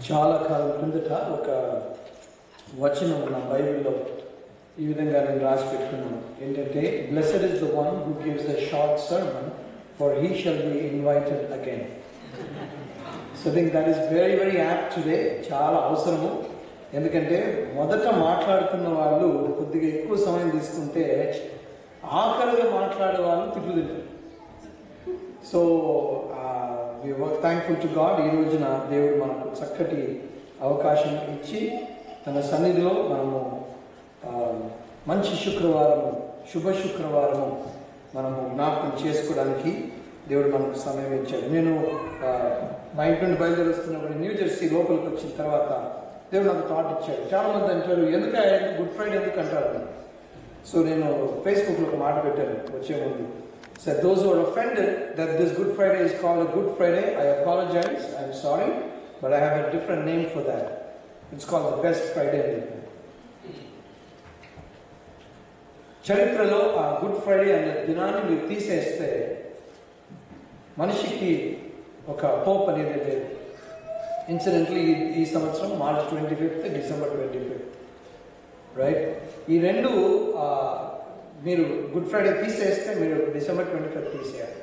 చాలా కాలం కిందట ఒక వచనం నా బైబిల్లో ఈ విధంగా నేను రాసి పెట్టుకున్నాను. ఏంటంటే, blessed is the one who gives a short sermon for he shall be invited again. So I think that is very very apt today. చాలా అవసరము. ఎందుకంటే మొదట మాట్లాడుతున్న వాళ్ళు కొద్దిగా ఎక్కువ సమయం తీసుకుంటే ఆఖరిగా మాట్లాడే వాళ్ళు తిట్లు తింటారు. So thankful to God. ఈ రోజున దేవుడు మనకు చక్కటి అవకాశం ఇచ్చి తన సన్నిధిలో మనము మంచి శుక్రవారము, శుభ శుక్రవారము మనము జ్ఞాపకం చేసుకోవడానికి దేవుడు మనకు సమయం ఇచ్చాడు. నేను మా ఇంటి నుండి బయలుదేరి వస్తున్నప్పుడు న్యూ జెర్సీ లోపలికి వచ్చిన తర్వాత దేవుడు నాకు థాట్ ఇచ్చాడు. చాలామంది అంటారు, ఎందుకు గుడ్ ఫ్రైడే ఎందుకు అంటారు. సో నేను ఫేస్బుక్లో ఒక మాట పెట్టాను వచ్చే ముందు. So those who are offended that this Good Friday is called a Good Friday, I apologize, I'm sorry, but I have a different name for that. It's called the Best Friday. చరిత్రలో ఆ good Friday అనే దినాన్ని మీరు తీసేస్తే మనిషికి ఒక hope అనేది లేదు. ఇన్సిడెంట్లీ ఈ సంవత్సరం March 25th, December 25th, right? ఈ రెండు మీరు గుడ్ ఫ్రైడే తీసేస్తే మీరు December 25th తీసేయాలి.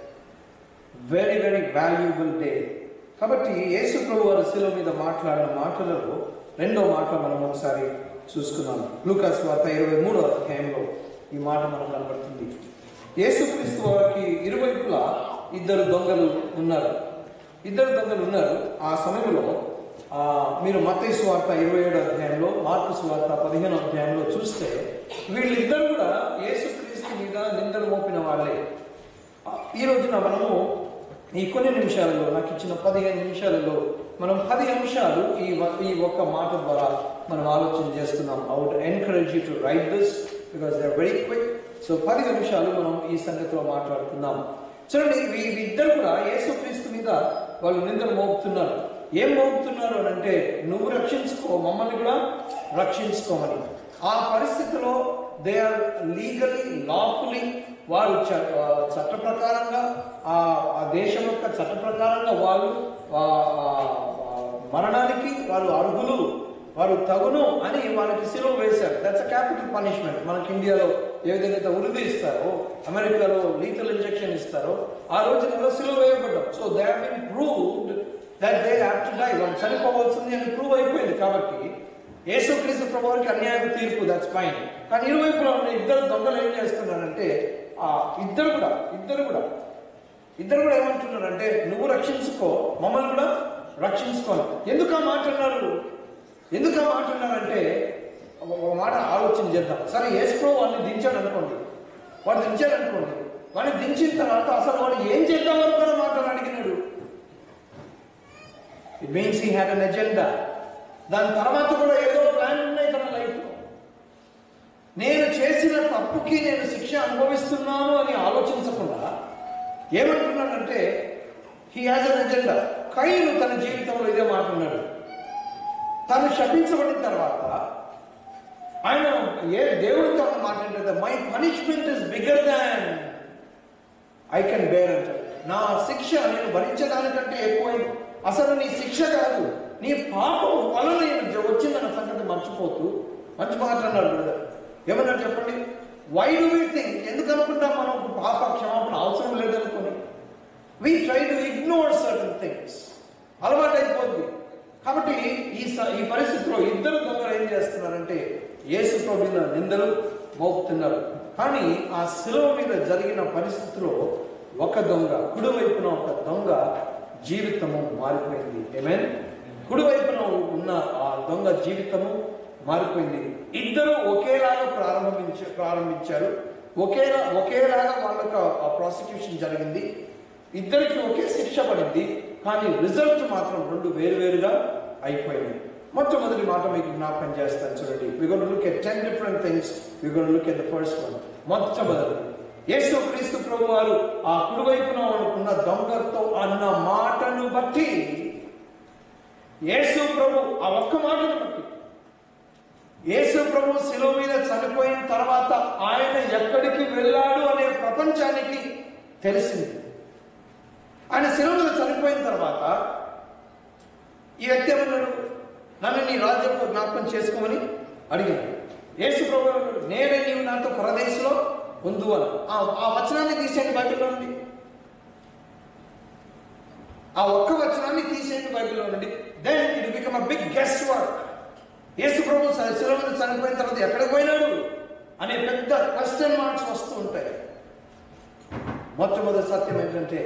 Very very valuable day. కాబట్టి యేసు ప్రభు వారు శిలువ మీద మాట్లాడిన మాటలలో రెండో మాట మనం ఒకసారి చూసుకున్నాం. లూకా సువార్త 23వ అధ్యాయంలో ఈ మాట మనకు కనబడుతుంది. యేసుక్రీస్తు వారికి ఇరువైపులా ఇద్దరు దొంగలు ఉన్నారు. ఆ సమయంలో మీరు మత్తయి సువార్త 27వ అధ్యాయంలో, మార్కు సువార్త 15వ అధ్యాయంలో చూస్తే వీళ్ళిద్దరు కూడా యేసుక్రీస్తు మీద నిందలు మోపిన వాళ్ళే. ఈ రోజున మనము ఈ కొన్ని నిమిషాలలో, నాకు ఇచ్చిన 15 నిమిషాలలో మనం 10 అంశాలు ఈ ఒక్క మాట ద్వారా మనం ఆలోచన చేసుకున్నాం. I would encourage you to write this because they are very quick. So 10 నిమిషాలు మనం ఈ సంగతిలో మాట్లాడుతున్నాం. చూడండి, వీళ్ళిద్దరు కూడా యేసుక్రీస్తు మీద వాళ్ళు నిందలు మోపుతున్నారు. ఏం మోపుతున్నారు అని అంటే, నువ్వు రక్షించుకో, మమ్మల్ని కూడా రక్షించుకోమని. ఆ పరిస్థితిలో దే ఆర్ లీగలీ, లాఫుల్లీ, వారు చట్ట ప్రకారంగా, ఆ దేశం యొక్క చట్ట ప్రకారంగా వాళ్ళు మరణానికి వారు అర్హులు, వారు తగును అని వాళ్ళకి సిలువ వేశారు. That's a capital punishment. మనకి ఇండియాలో ఏ విధంగా ఉరిది ఇస్తారో, అమెరికాలో లీథల్ ఇంజెక్షన్ ఇస్తారో, ఆ రోజులలో సిలువ వేయబడ్డాం. So they have been proved that they have to die. వాళ్ళు చనిపోవాల్సింది అని ప్రూవ్ అయిపోయింది. కాబట్టి యేసుక్రీస్తు ప్రభువుకి అన్యాయం తీర్పు, దట్స్ ఫైన్. కానీ ఇరువైపులో ఉన్న ఇద్దరు దొంగలు ఏం చేస్తున్నారంటే, ఇద్దరు కూడా ఏమంటున్నారంటే, నువ్వు రక్షించుకో, మమ్మల్ని కూడా రక్షించుకోవాలి. ఎందుకు ఆ మాట అన్నారంటే, ఒక మాట ఆలోచన చేద్దాం. సరే, యేసు ప్రభు వాడిని దించాడు అనుకోండి. వాడిని దించిన తర్వాత అసలు వాడు ఏం చేద్దాం అనుకున్న మాటలు అడిగినాడు. It means he had an agenda. దాని తర్వాత కూడా ఏదో ప్లాన్ ఉన్నాయి తన లైఫ్లో. నేను చేసిన తప్పుకి నేను శిక్ష అనుభవిస్తున్నాను అని ఆలోచించకుండా ఏమంటున్నాడంటే, హీ హ్యాజ్ అన్ ఎజెండా. కయీను తన జీవితంలో ఇదే మాట అన్నాడు. తను శపించబడిన తర్వాత ఆయన దేవుడితో అన్న మాట ఏంటంటే, my punishment is bigger than I can bear అంటాడు. నా శిక్ష నేను భరించడానికంటే ఎక్కువైంది. అసలు నీ శిక్ష కాదు, నీ పాపం వలన నేను వచ్చిందన్న సంగతి మర్చిపోతూ మంచి మాట అన్నాడు బ్రదర్. ఏమన్నాడు చెప్పండి? వై డు వి థింక్, ఎందుకు అనుకుంటాం మనం పాప క్షమాపణ అవసరం లేదనుకొని? We try to ignore certain things. అలవాటు అయిపోద్ది. కాబట్టి ఈ పరిస్థితిలో ఇద్దరు దొంగలు ఏం చేస్తున్నారంటే, యేసు ప్రభు మీద నిందలు మోపుతున్నారు. కానీ ఆ శిలువ మీద జరిగిన పరిస్థితిలో ఒక దొంగ, కుడివైపున ఒక దొంగ జీవితము మారిపోయింది. ఆమేన్. కుడివైపున ఉన్న ఆ దొంగ జీవితము మారిపోయింది. ఇద్దరు ఒకేలాగా ప్రారంభించారు. ఒకేలాగా వాళ్ళకు ఆ ప్రాసిక్యూషన్ జరిగింది. ఇద్దరికి ఒకే శిక్ష పడింది. కానీ రిజల్ట్ మాత్రం రెండు వేరువేరుగా అయిపోయింది. మొట్టమొదటి మాట మీకు జ్ఞాపకం చేస్తాను చూడండి. we're going to look at 10 different things. we're going to look at the first one. మొట్టమొదటి, యేసుక్రీస్తు ప్రభు వారు ఆ కుడివైపున ఉన్న దొంగతో అన్న మాటను బట్టి, యేసు ప్రభు ఆ ఒక్క మాటను బట్టి, యేసు ప్రభు శిలువ మీద చనిపోయిన తర్వాత ఆయన ఎక్కడికి వెళ్ళాడు అనే ప్రపంచానికి తెలిసింది. ఆయన శిలువ మీద చనిపోయిన తర్వాత ఈ వ్యక్తి ఏమన్నాడు? నన్ను నీ రాజ్యంలో జ్ఞాపకం చేసుకోమని అడిగాడు. యేసు ప్రభువు నేనే నీవు నాతో పరదేశంలో ఉందు అని. ఆ వచనాన్ని తీసేయండి బైబిల్లో నుండి. ఆ ఒక్క వచనాన్ని తీసేయండి బైబిల్లో నుండి. Then it become a big guess work. Yesu ప్రభు శిలువ మీద చనిపోయిన తర్వాత ఎక్కడికి పోయినాడు అనే పెద్ద క్వశ్చన్ మార్క్స్ వస్తూ ఉంటాయి. మొట్టమొదటి సత్యం ఏంటంటే,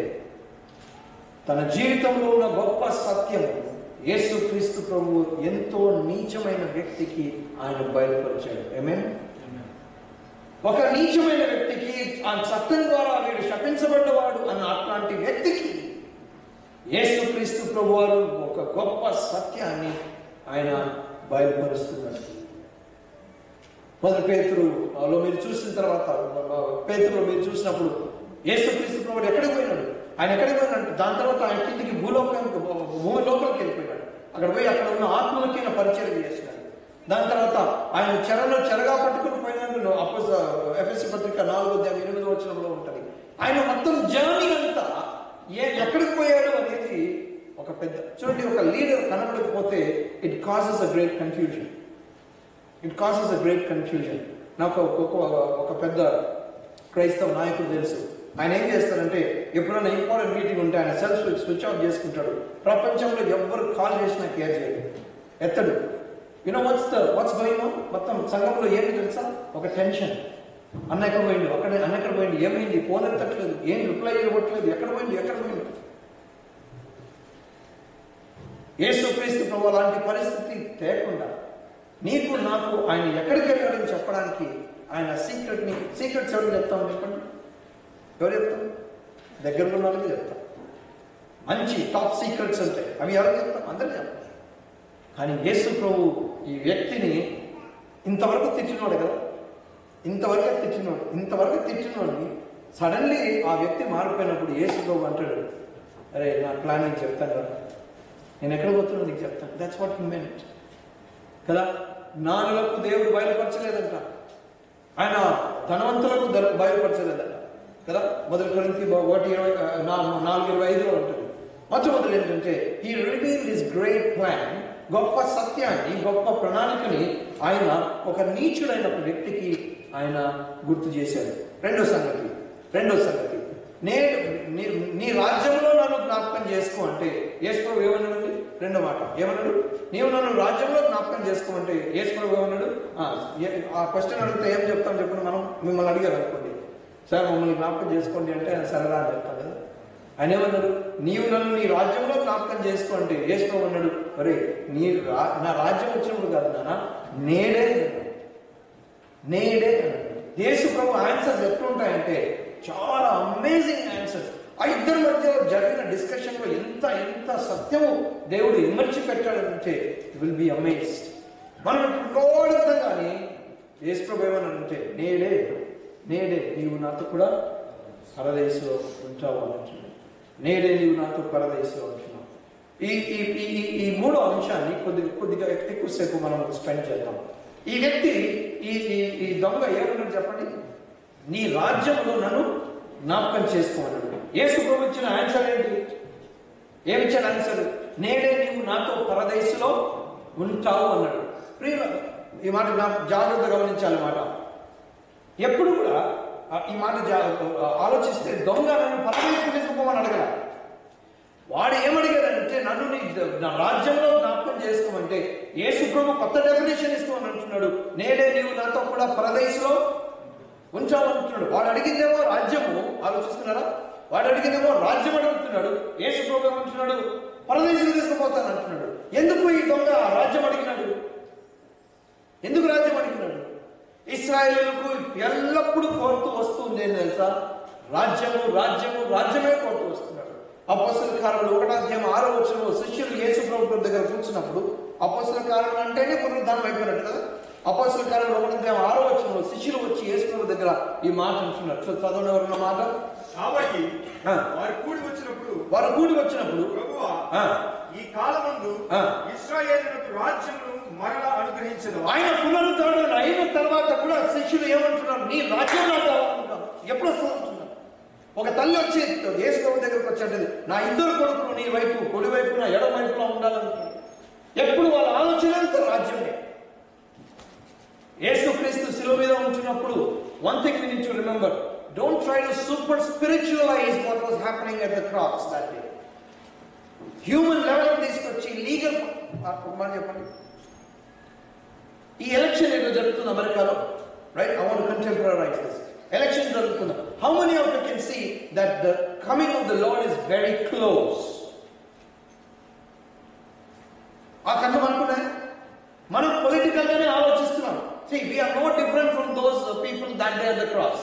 తన జీవితంలో ఉన్న గొప్ప సత్యం, యేసు క్రీస్తు ప్రభువు ఎంతో నీచమైన వ్యక్తికి ఆయన బయలుపరిచాడు. ఆమేన్. ఒక నీచమైన వ్యక్తికి ఆ సత్యం ద్వారా వీడు శపించబడ్డవాడు అన్న అట్లాంటి వ్యక్తికి యేసు క్రీస్తు ప్రభువారు ఒక గొప్ప సత్యాన్ని ఆయన బయలుపరుస్తున్నాడు. మొదటి పేతురులో మీరు చూసిన తర్వాత, పేతురులో మీరు చూసినప్పుడు యేసు క్రీస్తు ప్రభువు ఎక్కడికి పోయినాడు? ఆయన ఎక్కడికి పోయినాడు? దాని తర్వాత ఆయన కిందికి భూమి లోపలికి వెళ్ళిపోయినాడు. అక్కడ పోయి అక్కడ ఉన్న ఆత్మలకి ఆయన పరిచయం చేసినాడు. దాని తర్వాత ఆయన చెరగా పట్టుకుని పోయినాడు. ఎఫెసీ పత్రిక 4:8 ఉంటుంది. ఆయన మొత్తం జర్నీ అంతా ఎక్కడికి పోయాడు అనేది ఒక పెద్ద చూడండి. ఒక లీడర్ కనబడకపోతే it causes a great confusion. నాకు ఒక పెద్ద క్రైస్తవ నాయకుడు తెలుసు. ఆయన ఏం చేస్తారంటే, ఎప్పుడైనా ఇంపార్టెంట్ మీటింగ్ ఉంటే ఆయన స్విచ్ ఆఫ్ చేసుకుంటాడు. ప్రపంచంలో ఎవరు కాల్ చేసినా కేర్ చేయడు, ఎత్తడు. You know what's going on? మొత్తం సంఘంలో ఏంటి తెలుసా? ఒక టెన్షన్. అన్న ఎక్కడ పోయిండు, అన్న ఎక్కడ పోయిండు, ఏమైంది, ఫోన్ ఎత్తట్లేదు, ఏం రిప్లై ఇవ్వట్లేదు, ఎక్కడ పోయిండు. యేసుక్రీస్తు ప్రభువు లాంటి పరిస్థితి తేకుండా నీకు నాకు ఆయన ఎక్కడికి వెళ్ళాడని చెప్పడానికి ఆయన సీక్రెట్స్ ఎవరికి చెప్తాం చెప్పండి? ఎవరు చెప్తాం? దగ్గరలో ఉన్న వాళ్ళకి చెప్తాం. మంచి టాప్ సీక్రెట్స్ ఉంటాయి, అవి ఎవరికి చెప్తాం? అందరికీ చెప్తాం. కానీ యేసు ప్రభు ఈ వ్యక్తిని ఇంతవరకు తిట్టినవాడు కదా, ఇంతవరకు తిట్టినవాడిని సడన్లీ ఆ వ్యక్తి మారిపోయినప్పుడు యేసు ప్రభు అంటాడు, అరే నా ప్లాన్ నీకు చెప్తాను కదా, నేను ఎక్కడ పోతున్నా నీకు చెప్తాను. దట్స్ వాట్ హి మెంట్ కదా. జ్ఞానులకు దేవుడు బయలుపరచలేదంట, ఆయన ధనవంతులకు బయలుపరచలేదంట కదా. మొదటి కొరింథీ 1:4-25 ఉంటుంది. మొట్టమొదటి ఏంటంటే, he revealed his great plan, గొప్ప సత్యాన్ని, గొప్ప ప్రణాళికని ఆయన ఒక నీచుడైన ఒక వ్యక్తికి ఆయన గుర్తు చేశాడు. రెండో సంగతి నేను నీ రాజ్యంలో నన్ను జ్ఞాపకం చేసుకో అంటే యేసు ప్రభు ఏమన్నాడు? రెండో మాట ఏమన్నాడు? నీవు నన్ను రాజ్యంలో జ్ఞాపకం చేసుకోమంటే యేసు ప్రభు ఏమన్నాడు? ఆ క్వశ్చన్ అడిగితే ఏం చెప్తాం చెప్పండి? మనం మిమ్మల్ని అడిగారు అనుకోండి, సార్ మమ్మల్ని జ్ఞాపకం చేసుకోండి అంటే సరదా అని చెప్తాను కదా. ఆయన ఏమన్నాడు? నీవు నన్ను నీ రాజ్యంలో జ్ఞాపకం చేసుకో అంటే యేసు ప్రభు అన్నాడు, మరి నా రాజ్యం వచ్చినప్పుడు కాదు నాన్న, నేడే యేసు ప్రభు ఆన్సర్స్ ఎట్లుంటాయంటే చాలా అమేజింగ్ ఆన్సర్స్. ఆ ఇద్దరి మధ్య జరిగిన డిస్కషన్లో ఎంత సత్యము దేవుడు ఇమర్చి పెట్టాడంటే విల్ బి అమేజ్డ్. మనం అర్థం కానీ యేసు ప్రభు ఏమన్నాడంటే నేడే నీవు నాతో కూడా పరదేశంలో ఉంటావు అంటున్నాడు. నేడే నీవు నాతో పరదేశంలో ఉంటున్నావు. ఈ మూడో అంశాన్ని కొద్దిగా ఎక్కువసేపు మనం స్పెండ్ చేద్దాం. ఈ వ్యక్తి ఈ దొంగ ఏమన్నాడు చెప్పండి? నీ రాజ్యంలో నన్ను జ్ఞాపకం చేసుకోమన్నాడు. యేసు ప్రభు ఇచ్చిన ఆన్సర్ ఏంటి? ఏమిచ్చాడు ఆన్సర్? నేడే నీవు నాతో పరదేశంలో ఉంటావు అన్నాడు. ప్రియుల, ఈ మాట జాగ్రత్త గమనించాలి మాట. ఎప్పుడు కూడా ఈ మాట ఆలోచిస్తే దొంగ నన్ను పరదేశం తీసుకుపోమని అడగల. వాడు ఏమడిగాడంటే నన్ను నా రాజ్యంలో జ్ఞాపకం చేసుకోమంటే యేసు ప్రభు కొత్త డెఫినేషన్ ఇస్తామని అంటున్నాడు. నేడే నీవు నాతో కూడా పరదేశంలో ఉంచాలంటున్నాడు. వాడు అడిగిందేమో రాజ్యము, ఆలోచిస్తున్నారా? వాడు అడిగిందేమో రాజ్యం అడుగుతున్నాడు. యేసు ప్రభు ఏమంటున్నాడు? పరదేశం తీసుకుపోతాను అంటున్నాడు. ఎందుకు ఈ దొంగ రాజ్యం అడిగినాడు? ఎందుకు రాజ్యం అడిగినాడు? ఇశ్రాయేలుకు ఎల్లప్పుడూ కోరుతూ వస్తుంది ఏం తెలుసా? రాజ్యమే కోరుతూ వస్తున్నాడు. అపోస్తల కార్యాలు 1:6 శిష్యులు యేసు ప్రభు దగ్గర కూర్చున్నప్పుడు, అపోస్తల కార్యాలు అంటేనే పునరుద్ధానం అయిపోయినట్టు కదా. అపోస్తల కార్యాలు 1:6 శిష్యులు వచ్చి యేసు ప్రభు దగ్గర ఈ మాట అంటున్నారు. చదవని ఎవరున్న మాట? కాబట్టి వారు కూడి వచ్చినప్పుడు ప్రభువా, ఈ కాలమందు ఇశ్రాయేలునకు రాజ్యమును మరలా అనుగ్రహించదు. ఆయన పునరుద్ధరణ అయిన తర్వాత కూడా శిష్యులు ఏమంటున్నారు? నీ రాజ్యం నాకు కావాలంటున్నారు. ఎప్పుడు వస్తుందంటున్నారు? ఒక తల్లి వచ్చి యేసు ప్రభు దగ్గరకు వచ్చి నా 2 కొడుకులు నీ వైపు, కుడి వైపున ఎడమ వైపులో ఉండాలంటున్నాడు. ఎప్పుడు వాళ్ళ ఆలోచన అంతా రాజ్యమే. యేసుక్రీస్తు శిలువ మీద ఉంచినప్పుడు one thing we need to remember, don't try to super spiritualize what was happening at the cross that day. Human level తీసుకొచ్చి లీగల్ చెప్పండి. ఈ ఎలక్షన్ ఏదో జరుగుతుంది అమెరికాలో, right? I want to contemporarize this. Election జరుగుతుంది. How many of you can see that the coming of the Lord is very close? ఆ కన్ను అనుకున్నాయి. మనం పొలిటికల్ గానే ఆలోచిస్తున్నాం. See, we are no different from those people that day at the cross.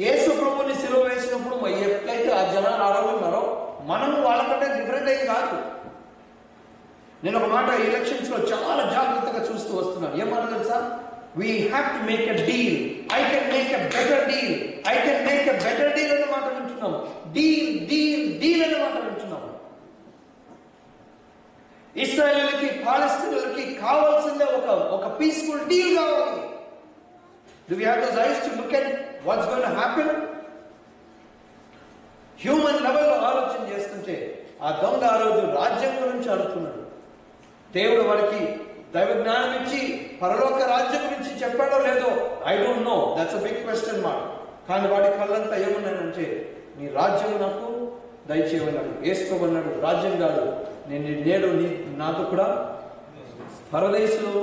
యేసు ప్రభువుని సిలువ వేసినప్పుడు ఎట్లయితే ఆ జనాలు అడవున్నారో మనం వాళ్ళకంటే డిఫరెంట్ అయ్యి కాదు. నేను ఒక మాట ఎలక్షన్స్ లో చాలా జాగ్రత్తగా చూస్తూ వస్తున్నాను. ఏమన్నా తెలుసా? We have to make a deal. I can make a better deal. I can make a better deal అనే మాట వింటున్నాం. డీల్ అనే మాట వింటున్నాం. ఇశ్రాయేలులకి పాలస్తీనులకి కావాల్సిందే ఒక పీస్ఫుల్ డీల్ కావాలి. Do we have those eyes to look at what's going to happen? Human లెవెల్లో ఆలోచన చేస్తుంటే ఆ దొంగ ఆ రోజు రాజ్యం గురించి అడుగుతున్నాడు. దేవుడు వాడికి దైవ జ్ఞానం ఇచ్చి పరలోక రాజ్యం గురించి చెప్పాడో లేదో I don't know, that's a big question mark. కానీ వాడి కళ్ళంతా ఏమన్నానంటే నీ రాజ్యం నాకు దయచేయమన్నాడు. వేసుకోమన్నాడు. రాజ్యం కాదు, నేను నేడు నాతో కూడా పరదేశంలో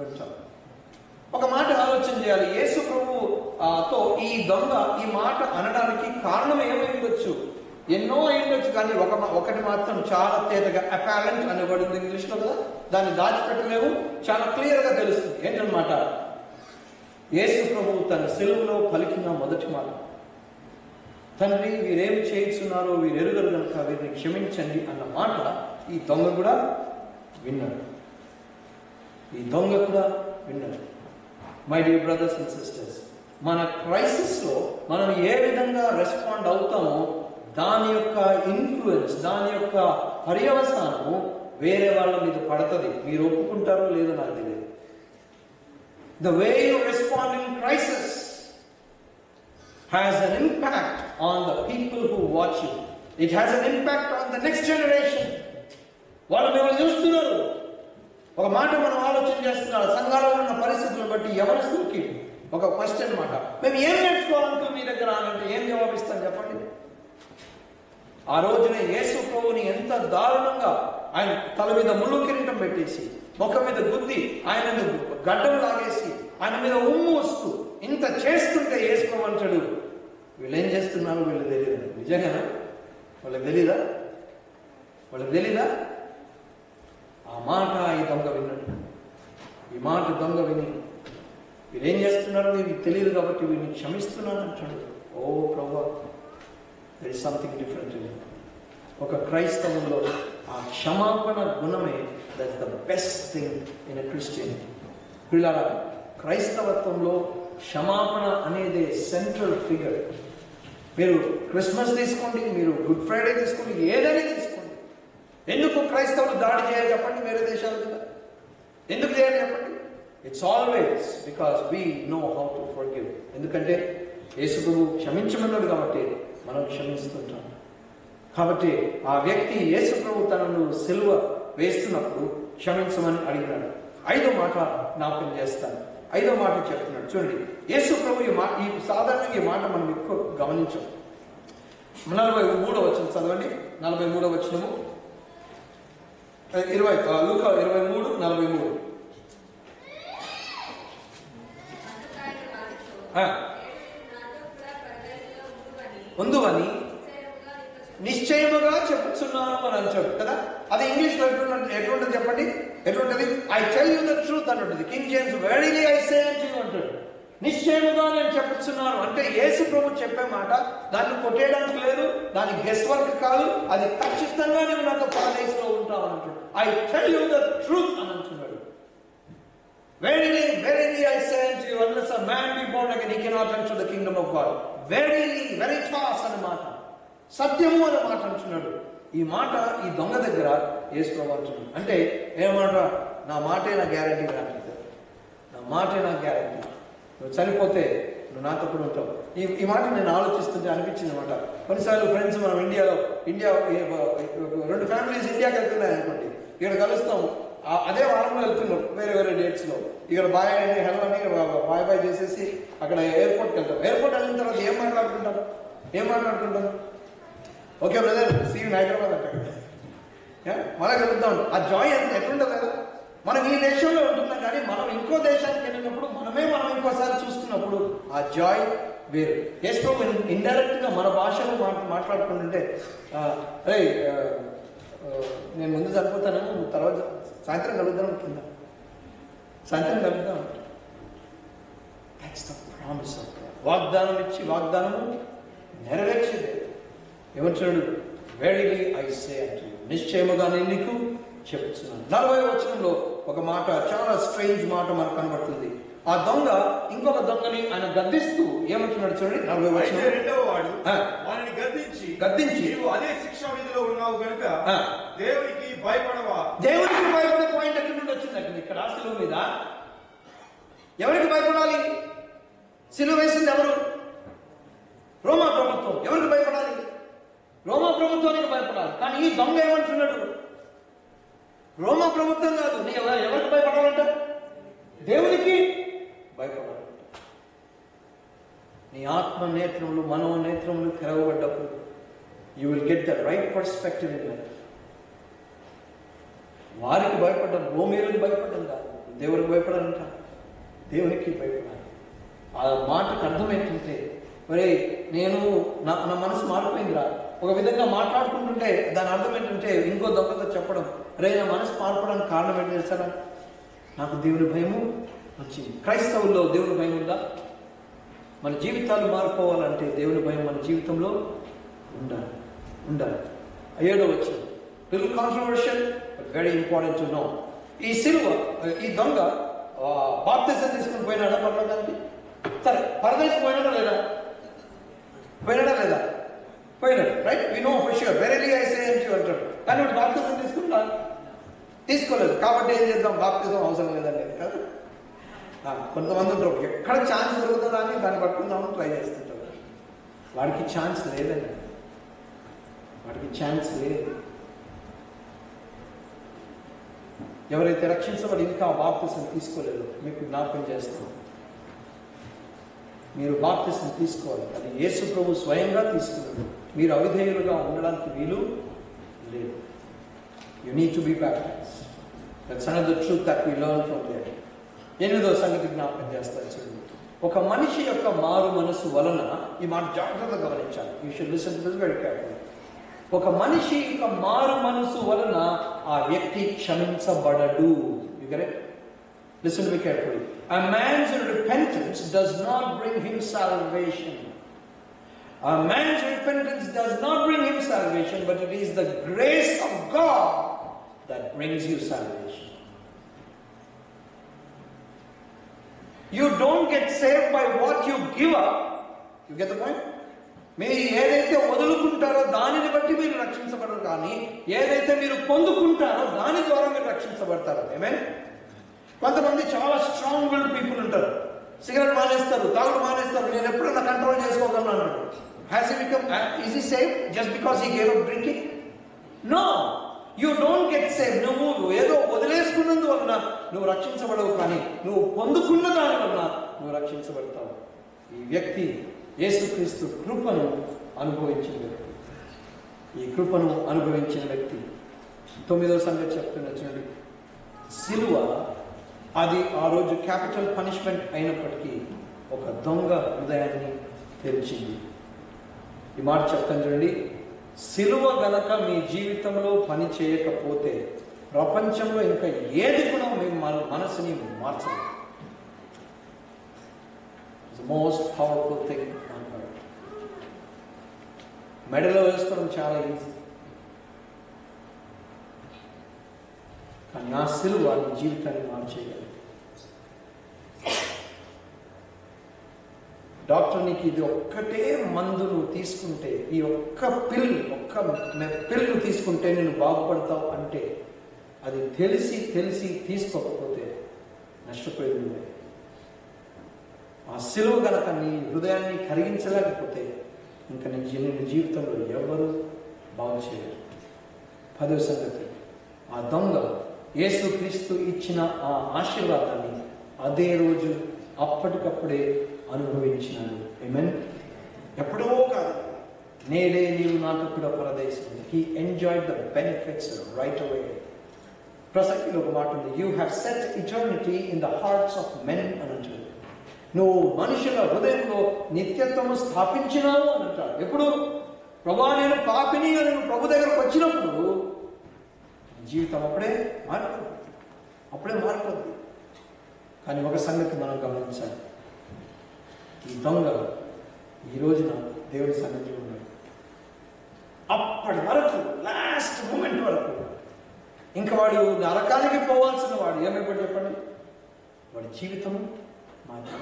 ఉంటాను. ఒక మాట ఆలోచన చేయాలి. యేసు ప్రభుతో ఈ దొంగ ఈ మాట అనడానికి కారణం ఏమైండొచ్చు? ఎన్నో అయిండొచ్చు. కానీ ఒకటి మాత్రం చాలా తేటగా అపారెంట్ అనబడింది ఇంగ్లీష్లో కదా, దాన్ని దాచిపెట్టలేము, చాలా క్లియర్గా తెలుస్తుంది. ఏంటన్నమాట? యేసు ప్రభువు తన సిలువలో పలికిన మొదటి మాట, తండ్రి వీరేం చేస్తున్నారో వీరెరుగరు కనుక వీరిని క్షమించండి అన్న మాట ఈ దొంగ కూడా విన్నాడు. ఈ దొంగ కూడా విన్నాడు. My dear brothers and sisters, మన క్రైసిస్లో మనం ఏ విధంగా రెస్పాండ్ అవుతామో దాని యొక్క ఇన్ఫ్లుయెన్స్, దాని యొక్క పర్యవసానము వేరే వాళ్ళ మీద పడుతుంది. మీరు ఒప్పుకుంటారో లేదో నాకు తెలియదు. The way you respond in crisis has an impact on the people who watch you. It has an impact on the next generation. వాళ్ళు మిమ్మల్ని చూస్తున్నారు. ఒక మాట మనం ఆలోచన చేస్తున్నారు. సంఘాలలో ఉన్న పరిస్థితులను బట్టి యవనస్తులకి ఒక క్వశ్చన్ మాట, మేము ఏం నేర్చుకోవాలంటూ మీ దగ్గర అంటే ఏం జవాబిస్తాను చెప్పండి? ఆ రోజున యేసు ప్రభువుని ఎంత దారుణంగా ఆయన తల మీద ముళ్ళు కిరీటం పెట్టేసి ముఖం మీద గుద్ది ఆయనను గడ్డం లాగేసి ఆయన మీద ఉమ్ము వస్తూ ఇంత చేస్తుంటే యేసు ప్రభు అంటాడు, వీళ్ళు ఏం చేస్తున్నారు వీళ్ళు తెలియదు. నిజంగానా? వాళ్ళకి తెలీదా? వాళ్ళకి తెలీదా? ఆ మాట ఈ దొంగ విన్నాడు. ఈ మాట దొంగ విని వీరేం చేస్తున్నారో వీరికి తెలియదు కాబట్టి వీరిని క్షమిస్తున్నాను అంటాడు. ఓ ప్రభువా, there is something different in it. ఒక క్రైస్తవంలో ఆ క్షమాపణ గుణమే that's the best thing in a Christianity. పిల్లల క్రైస్తవత్వంలో క్షమాపణ అనేది సెంట్రల్ ఫిగర్. మీరు క్రిస్మస్ తీసుకోండి, మీరు గుడ్ ఫ్రైడే తీసుకోండి, ఏదైనా తీసుకోండి. ఎందుకు క్రైస్తవులు దాడి చేయాలి చెప్పండి వేరే దేశాల మీద? ఎందుకు చేయాలి చెప్పండి? It's always because we know how to forgive. ఎందుకంటే యేసు ప్రభువు క్షమించమన్నాడు కాబట్టి మనం క్షమిస్తుంటాం. కాబట్టి ఆ వ్యక్తి యేసు ప్రభు తనను సిలువ వేస్తున్నప్పుడు క్షమించమని అడిగినాడు. 5వ మాట జ్ఞాపకం చేస్తాను. 5వ మాట చెప్తున్నాడు చూడండి. యేసు ప్రభు ఈ సాధారణంగా ఈ మాట మనం ఎక్కువ గమనించాం. 43వ వచనం చదవండి. 43వ వచనము లూకా 23:43. ఉందువని నిశ్చయముగా చెప్పుచున్నాను అని అంటాడు కదా. అది ఇంగ్లీష్లో ఎట్లుంటుంది చెప్పండి? ఎట్లుంటది? I tell you the truth అని ఉంటుంది. King James verily I say unto you అంటాడు. నిశ్చయముగా నేను చెప్పుచున్నాను అంటే యేసు ప్రభు చెప్పే మాట, దాన్ని కొట్టేయడానికి లేదు, దాని గెస్ వర్క్ కాదు, అది ఖచ్చితంగా నేను నాతో పరదేశంలో ఉంటావు అని అంటాడు. I tell you the truth అని అంటున్నాడు. Verily, verily I say unto you, unless a man be born again, he cannot enter the kingdom of God. Verily, veritas అనే మాట, సత్యము అనే మాట అంటున్నాడు. ఈ మాట ఈ దొంగ దగ్గర యేసు ప్రభు అంటున్నాడు. అంటే ఏమాట? నా మాటే నా గ్యారంటీ కాదు, నా మాటే నా గ్యారంటీ. నువ్వు చనిపోతే నువ్వు నాతో కూడా ఉంటావు. ఈ మాట నేను ఆలోచిస్తుంటే అనిపించింది అనమాట. కొన్నిసార్లు ఫ్రెండ్స్ మనం ఇండియా 2 ఫ్యామిలీస్ ఇండియాకి వెళ్తున్నాయి అనుకోండి, ఇక్కడ కలుస్తాం. అదే వారంలో వెళ్తున్నాం వేరే వేరే డేట్స్లో. ఇక్కడ బాయ్ అని హెల్ అని బాయ్ బాయ్ చేసేసి అక్కడ ఎయిర్పోర్ట్కి వెళ్తాం. ఎయిర్పోర్ట్ వెళ్ళిన తర్వాత ఏం మాట్లాడుకుంటారు? Okay brother, see you Hyderabad అంటే మళ్ళీ కలుద్దాం. ఆ జాయ్ అంత ఎట్లుంటుంది కదా. మనం ఈ దేశంలో ఉంటున్నాం కానీ మనం ఇంకో దేశానికి వెళ్ళినప్పుడు మనం ఇంకోసారి చూస్తున్నప్పుడు ఆ జాయ్ వేరు. ఎస్తో ఇండైరెక్ట్గా మన భాషలో మాట్లాడుకుంటుంటే అరే నేను ముందు చనిపోతానేమో, తర్వాత సాయంత్రం కలుద్దాం కింద సాయంత్రం కలుద్దాం. వాగ్దానం ఇచ్చి వాగ్దానము నెరవేర్చేదే. ఏమంటున్నాడు? Verily I say unto you, నిశ్చయముగా నేను నీకు చెప్తున్నాను. 40వ వచనంలో ఒక మాట, చాలా స్ట్రేంజ్ మాట మనకు కనబడుతుంది. ఆ దొంగ ఇంకొక దొంగని ఆయన గద్దిస్తూ ఏమంటున్నాడు చూడండి. 40వ వచనం, రెండవ వాడు వారిని గద్దించి నీవు అదే శిక్షా విధిలో ఉన్నావు కనుక దేవునికి భయపడవా. దేవునికి భయపడే పాయింట్ ఎక్కడి నుండి వచ్చింది? అక్కడ ఇక్కడ సిలువ మీద ఎవరికి భయపడాలి? సిలువ వేసింది ఎవరు? రోమా ప్రభుత్వం. ఎవరికి భయపడాలి? రోమా ప్రభుత్వానికి భయపడాలి. కానీ ఈ దొంగ ఏమంటున్నాడు? రోమా ప్రభుత్వం కాదు, నీ ఎవరికి భయపడాలంట? దేవునికి భయపడాలి. నీ ఆత్మ నేత్రములు మనో నేత్రములు తెరవబడ్డప్పుడు you will get the right perspective in life. వారికి భయపడ్డం, రోమీలకు భయపడ్డం కాదు, దేవునికి భయపడాలంట. దేవునికి భయపడాలి. ఆ మాటకు అర్థం ఏంటంటే, మరి నేను నా మనసు మారిపోయిందిరా. ఒక విధంగా మాట్లాడుకుంటుంటే దాని అర్థం ఏంటంటే ఇంకో దొంగతో చెప్పడం, రే నా మనసు మారిపోవడానికి కారణం ఏంటి తెలుసారా? నాకు దేవుని భయము వచ్చింది. క్రైస్తవుల్లో దేవుని భయం ఉందా? మన జీవితాలు మారిపోవాలంటే దేవుని భయం మన జీవితంలో ఉండాలి. 7వ వచనం, little controversial but very important to know. ఈ దొంగ బాప్తిజం తీసుకుని పోయినాడా పరలోకానికి? సరే, పరదేశం పోయినాడా లేదా? పోయినాడు. Right, we know for sure. Verily I say unto you అంటాడు. కానీ వాడు బాప్తిజం తీసుకోలేదు. కాబట్టి ఏం చేద్దాం, బాప్తిజం అవసరం లేదండి కాదు. కొంతమంది ఉంటారు, ఎక్కడ ఛాన్స్ దొరుకుతుందా అని దాన్ని పట్టుకుందామని ట్రై చేస్తుంటారు. వాడికి ఛాన్స్ లేదండి, వాడికి ఛాన్స్ లేదు. ఎవరైతే రక్షించబడి ఇంకా బాప్తిజం తీసుకోలేదు, మీకు జ్ఞాపకం చేస్తాం, మీరు బాప్తిజం తీసుకోవాలి. అది యేసు ప్రభు స్వయంగా తీసుకున్నాడు. మీరు అవిధేయులుగా ఉండడానికి వీలు లేదు. You need to be baptized. That's another truth that we learn from there. 8వ సంగతి జ్ఞాపకం చేస్తారు చూడండి. ఒక మనిషి యొక్క మారు మనసు వలన, ఈ మాట జాగ్రత్తగా గమనించాలి. You should listen to this very carefully. ఒక మనిషి యొక్క మారు మనసు వలన ఆ వ్యక్తి క్షమించబడడు. You correct? Listen to me carefully. A man's repentance does not bring him salvation. A man's repentance does not bring him salvation, but it is the grace of God that brings you salvation. You don't get saved by what you give up. You get the point? మీరు ఏదైతే వదులుకుంటారో దానిని బట్టి మీరు రక్షించబడరు, కానీ ఏదైతే మీరు పొందుకుంటారో దాని ద్వారా మీరు రక్షించబడతారు. ఆమేన్. కొంతమంది చాలా స్ట్రాంగ్ విల్డ్ పీపుల్ ఉంటారు. సిగరెట్ మానేస్తారు, తాగుడు మానేస్తారు, నేను ఎప్పుడైనా కంట్రోల్ చేసుకోగలను అంటాడు. Has he become is he saved just because he gave up drinking? No, you don't get saved. నువ్వు ఏదో వదిలేసుకున్నందువలన నువ్వు రక్షించబడవు, కానీ నువ్వు పొందుకున్న దాని వలన నువ్వు రక్షించబడతావు. ఈ వ్యక్తి యేసుక్రీస్తు కృపను అనుభవించిన వ్యక్తి. ఈ కృపను అనుభవించిన వ్యక్తి 9వ సంగతి చెప్తున్నా చూడండి. సిలువ అది ఆ రోజు క్యాపిటల్ పనిష్మెంట్ అయినప్పటికీ ఒక దొంగ హృదయాన్ని తెరిచింది. ఈ మాట చెప్తాను చూడండి. సిలువ గనక మీ జీవితంలో పని చేయకపోతే ప్రపంచంలో ఇంకా ఏది కూడా మీ మనసుని మార్చదు. It's the most powerful thing. మెడలో వేసుకోవడం చాలా ఈజీ, కానీ ఆ సిలువ నీ జీవితాన్ని మార్చేయాలి. డాక్టర్ నీకు ఇది ఒక్కటే మందు నువ్వు తీసుకుంటే, ఈ ఒక్క పిల్లు తీసుకుంటే నేను బాగుపడతావు అంటే, అది తెలిసి తీసుకోకపోతే నష్టపోయేది నువ్వే. ఆ సిలువ గనక నీ హృదయాన్ని కరిగించలేకపోతే ఇంకా నీ జీవితంలో ఎవరు బాగు చేయలేరు. 10వ సంగతి, ఆ దొంగ యేసుక్రీస్తు ఇచ్చిన ఆ ఆశీర్వాదాన్ని అదే రోజు అప్పటికప్పుడే అనుభవించినాను. ఆమేన్. ఎప్పుడో కాదు, నేడే నీవు నాతో కూడా పరదేశం. He enjoyed the benefits right away. ప్రసక్తిలో ఒక మాట ఉంది, you have set eternity in the hearts of men అని అంటాడు. నువ్వు మనుషుల హృదయంలో నిత్యత్వము స్థాపించినావు అని అంటాడు. ఎప్పుడు? ప్రభా నేను పాపిని అని నువ్వు ప్రభు దగ్గరకు వచ్చినప్పుడు జీవితం అప్పుడే మారిపోతుంది. కానీ ఒక సంగతి మనం గమనించాలి, ఈ దొంగ ఈ రోజున దేవుడి సన్నిధిలో ఉన్నాడు. అప్పటి వరకు, లాస్ట్ మూమెంట్ వరకు ఇంకా వాడు నరకానికి పోవాల్సిన వాడు ఏమైపోయి చెప్పండి, వాడి జీవితము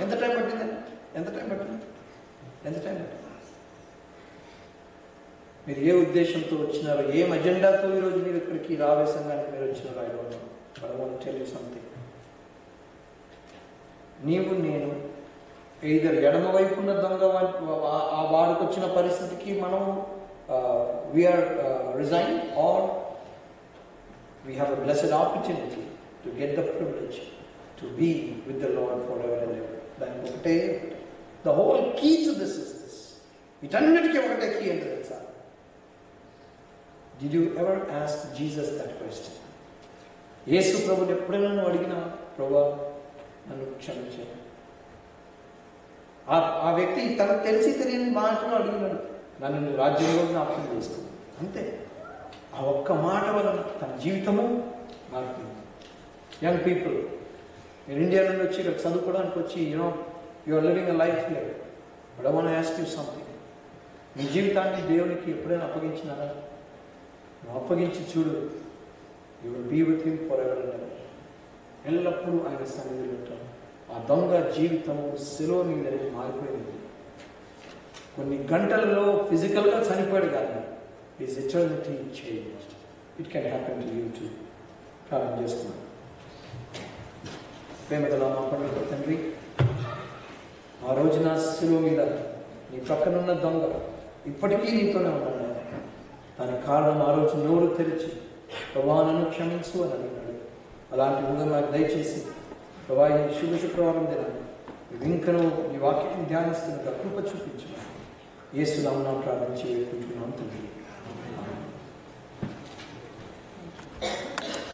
ఎంత టైం పట్టింది? మీరు ఏ ఉద్దేశంతో వచ్చినారో, ఏం అజెండాతో ఈరోజు మీరు ఇక్కడికి రావే సంఘానికి మీరు వచ్చినారో I don't know, but I want to tell you something. నీవు నేను ఎయిదర్ ఎడమ వైపు ఉన్న దొంగ ఆ వాడికి వచ్చిన పరిస్థితికి మనం we are resign, or we have a blessed opportunity to get the privilege to be with the Lord forever and ever. దానికి ఒకటే, the whole key to this is this. వీటన్నిటికీ ఒకటే కీ అంటే తెలుసా? Did you ever ask Jesus that question? యేసు ప్రభుని ఎప్పుడైనా నువ్వు అడిగినా, ప్రభువా నన్ను క్షమించు? ఆ వ్యక్తి తనకు తెలిసి తెలియని మాటలు అడిగినాడు, నన్ను నువ్వు రాజ్యంలో జ్ఞాపకం చేసుకో. అంతే. ఆ ఒక్క మాట వలన తన జీవితము మారుతుంది. యంగ్ పీపుల్, మీరు ఇండియా నుండి వచ్చి ఇక్కడ చదువుకోవడానికి వచ్చి you are living a life here, but I want to ask you something. మీ జీవితాన్ని దేవునికి ఎప్పుడైనా అప్పగించినారా? నువ్వు అప్పగించి చూడు, you will be with him for ever and ever. ఎల్లప్పుడూ ఆయన సన్నిధిలో ఉంటాడు. ఆ దొంగ జీవితము శిలువ మీదనే మారిపోయింది. కొన్ని గంటలలో ఫిజికల్గా చనిపోయాడు కానీ his eternity changed. It can happen to you too. ప్రార్థన చేసుకున్నాం. ప్రేమగల మా పరలోక తండ్రి, ఆ రోజున శిలువ మీద నీ ప్రక్కనున్న దొంగ ఇప్పటికీ నీతోనే ఉన్నాడు. దానికి కారణం ఆ రోజు నోరు తెరిచి ప్రభా నన్ను క్షమించు అని అడిగినాడు. అలాంటి ఉదయం నాకు దయచేసి ప్రభా ఈ శుక్రవారం దినాన్ని ఇంకనూ నీ వాక్యాన్ని ధ్యానిస్తున్నగా కృప చూపించు. యేసు నామమున ప్రార్థించి వేడుకుంటున్నాం తండ్రి.